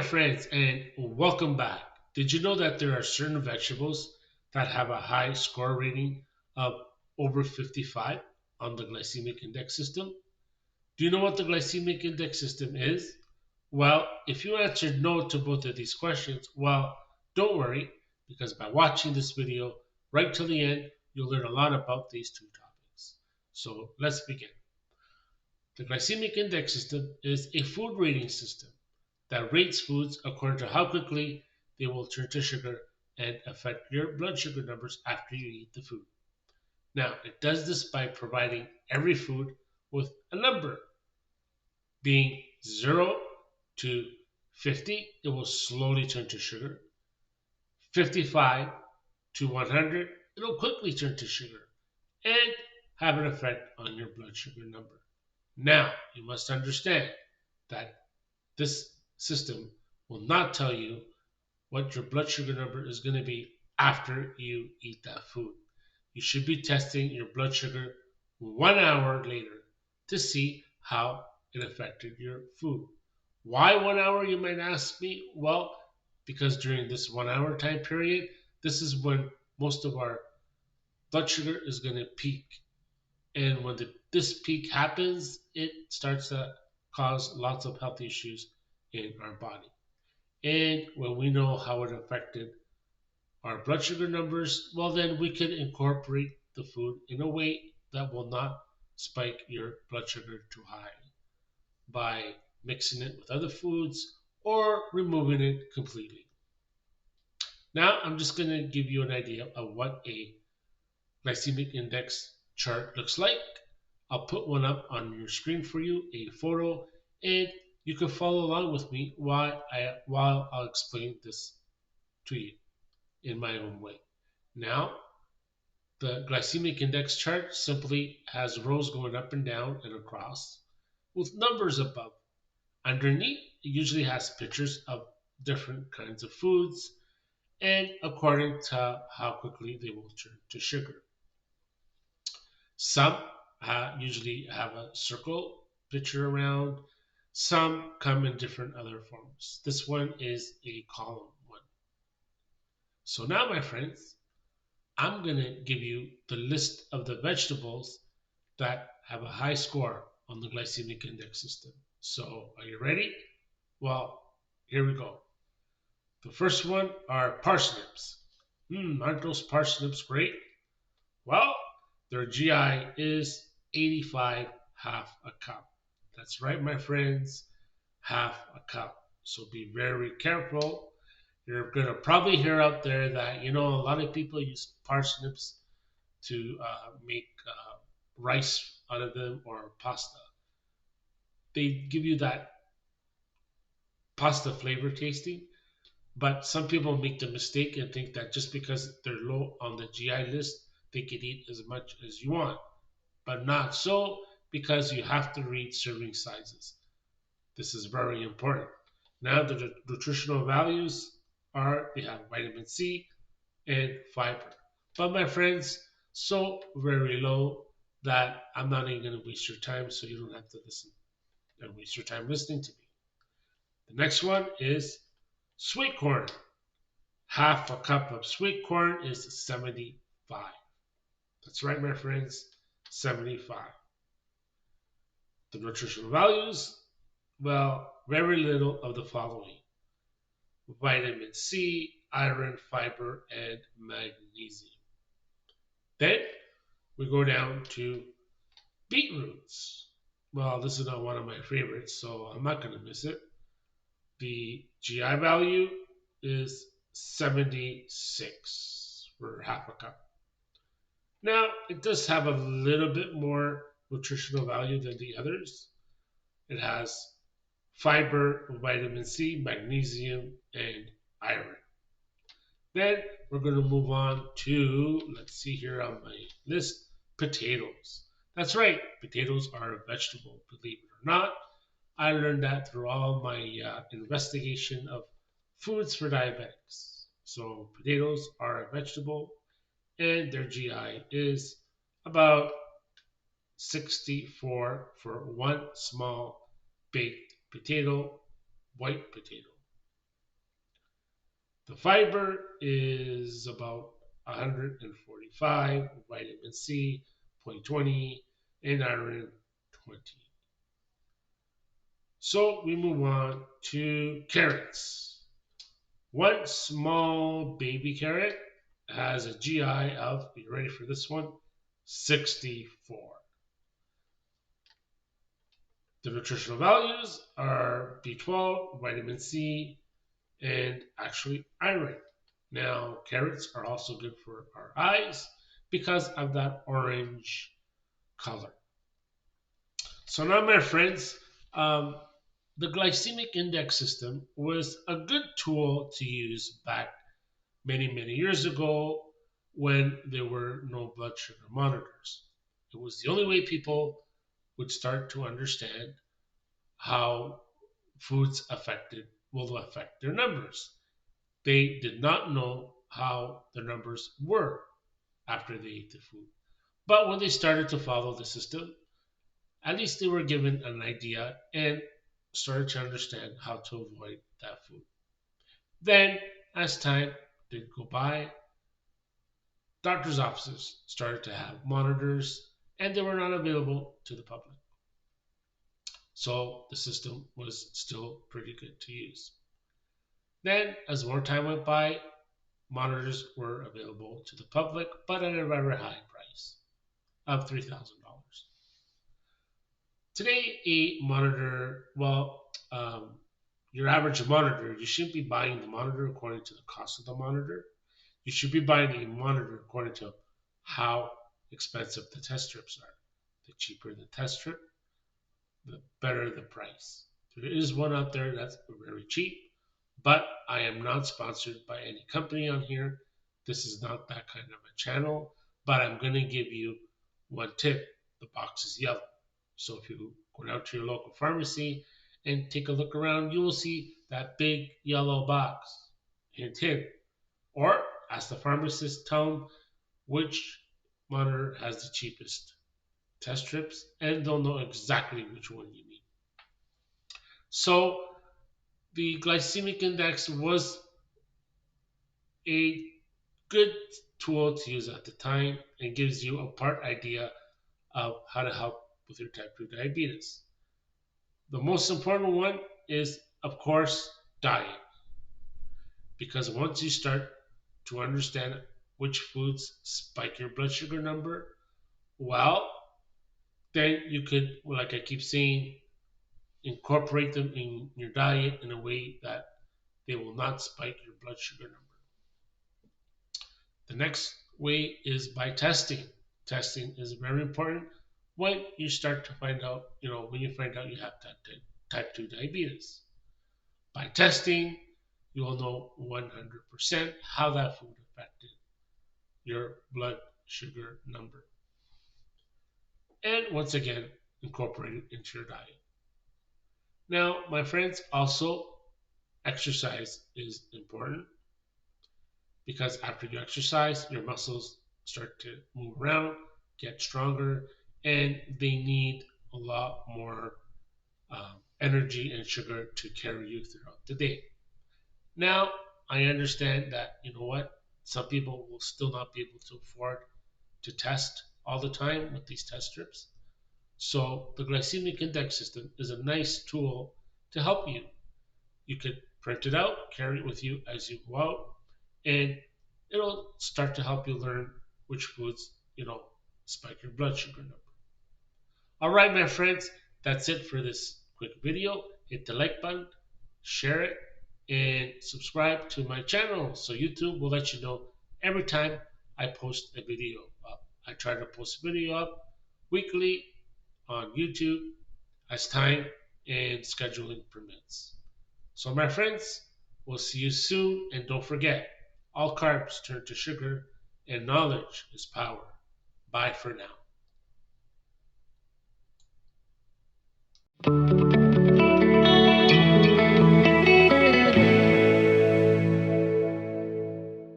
friends, and welcome back. Did you know that there are certain vegetables that have a high score rating of over 55 on the glycemic index system? Do you know what the glycemic index system is? Well, if you answered no to both of these questions, well, don't worry, because by watching this video right till the end, you'll learn a lot about these two topics. So let's begin. The glycemic index system is a food rating system that rates foods according to how quickly they will turn to sugar and affect your blood sugar numbers after you eat the food. Now, it does this by providing every food with a number, being 0 to 50, it will slowly turn to sugar. 55 to 100, it'll quickly turn to sugar and have an effect on your blood sugar number. Now, you must understand that this system will not tell you what your blood sugar number is going to be after you eat that food. You should be testing your blood sugar 1 hour later to see how it affected your food. Why 1 hour, you might ask me? Well, because during this 1 hour time period, this is when most of our blood sugar is going to peak. And when this peak happens, it starts to cause lots of health issues in our body. And when we know how it affected our blood sugar numbers, well, then we can incorporate the food in a way that will not spike your blood sugar too high by mixing it with other foods or removing it completely. Now, I'm just going to give you an idea of what a glycemic index chart looks like. I'll put one up on your screen for you, a photo, and you can follow along with me while I'll explain this to you in my own way. Now, the glycemic index chart simply has rows going up and down and across with numbers above. Underneath, it usually has pictures of different kinds of foods and according to how quickly they will turn to sugar. Some usually have a circle picture around. Some come in different other forms. This one is a column one. So now, my friends, I'm going to give you the list of the vegetables that have a high score on the glycemic index system. So, are you ready? Well, here we go. The first one are parsnips. Aren't those parsnips great? Well, their GI is 85, half a cup. That's right, my friends, half a cup. So be very careful. You're going to probably hear out there that, a lot of people use parsnips to make rice out of them or pasta. They give you that pasta flavor tasting, but some people make the mistake and think that just because they're low on the GI list, they can eat as much as you want. But not so, because you have to read serving sizes. This is very important. Now, the nutritional values are they have vitamin C and fiber. But my friends, so very low that I'm not even going to waste your time, so you don't have to listen and waste your time listening to me. The next one is sweet corn. Half a cup of sweet corn is 75. That's right, my friends, 75. The nutritional values, well, very little of the following: vitamin C, iron, fiber, and magnesium. Then we go down to beetroots. Well, this is not one of my favorites, so I'm not going to miss it. The GI value is 76 for half a cup. Now, it does have a little bit more nutritional value than the others. It has fiber, vitamin C, magnesium, and iron. Then we're going to move on to, let's see here on my list, potatoes. That's right, potatoes are a vegetable, believe it or not. I learned that through all my investigation of foods for diabetics. So potatoes are a vegetable, and their GI is about 64 for one small baked potato, white potato. The fiber is about 145, vitamin C, zero point 0.20, and iron 20. So we move on to carrots. One small baby carrot has a GI of, are you ready for this one? 64. The nutritional values are B12, vitamin C, and actually iron. Now, carrots are also good for our eyes because of that orange color. So now, my friends, um, the glycemic index system was a good tool to use back many years ago when there were no blood sugar monitors. It was the only way people would start to understand how foods will affect their numbers. They did not know how their numbers were after they ate the food. But when they started to follow the system, at least they were given an idea and started to understand how to avoid that food. Then, as time did go by, doctors' offices started to have monitors and they were not available to the public. So the system was still pretty good to use. Then, as more time went by, monitors were available to the public, but at a very high price of $3,000. Today, a monitor, your average monitor, you shouldn't be buying the monitor according to the cost of the monitor. You should be buying a monitor according to how expensive the test strips are. The cheaper the test strip, the better the price. There is one out there that's very cheap, but I am not sponsored by any company on here. This is not that kind of a channel, but I'm going to give you one tip. The box is yellow. So if you go down to your local pharmacy and take a look around, you will see that big yellow box. Hint, hint. Or ask the pharmacist, tell them which monitor has the cheapest test strips, and they'll know exactly which one you need. So the glycemic index was a good tool to use at the time and gives you a part idea of how to help with your type 2 diabetes. The most important one is, of course, diet. Because once you start to understand which foods spike your blood sugar number, well, then you could, like I keep saying, incorporate them in your diet in a way that they will not spike your blood sugar number. The next way is by testing. Testing is very important when you start to find out, when you find out you have type 2 diabetes. By testing, you will know 100% how that food affected your blood sugar number. And once again, incorporate it into your diet. Now, my friends, also exercise is important because after you exercise, your muscles start to move around, get stronger, and they need a lot more energy and sugar to carry you throughout the day. Now, I understand that, you know what, some people will still not be able to afford to test all the time with these test strips. So, the glycemic index system is a nice tool to help you. You could print it out, carry it with you as you go out, and it'll start to help you learn which foods, spike your blood sugar number. All right, my friends, that's it for this quick video. Hit the like button, share it, and subscribe to my channel so YouTube will let you know every time I post a video up. I try to post a video up weekly on YouTube as time and scheduling permits. So, my friends, we'll see you soon, and don't forget, all carbs turn to sugar, and knowledge is power. Bye for now.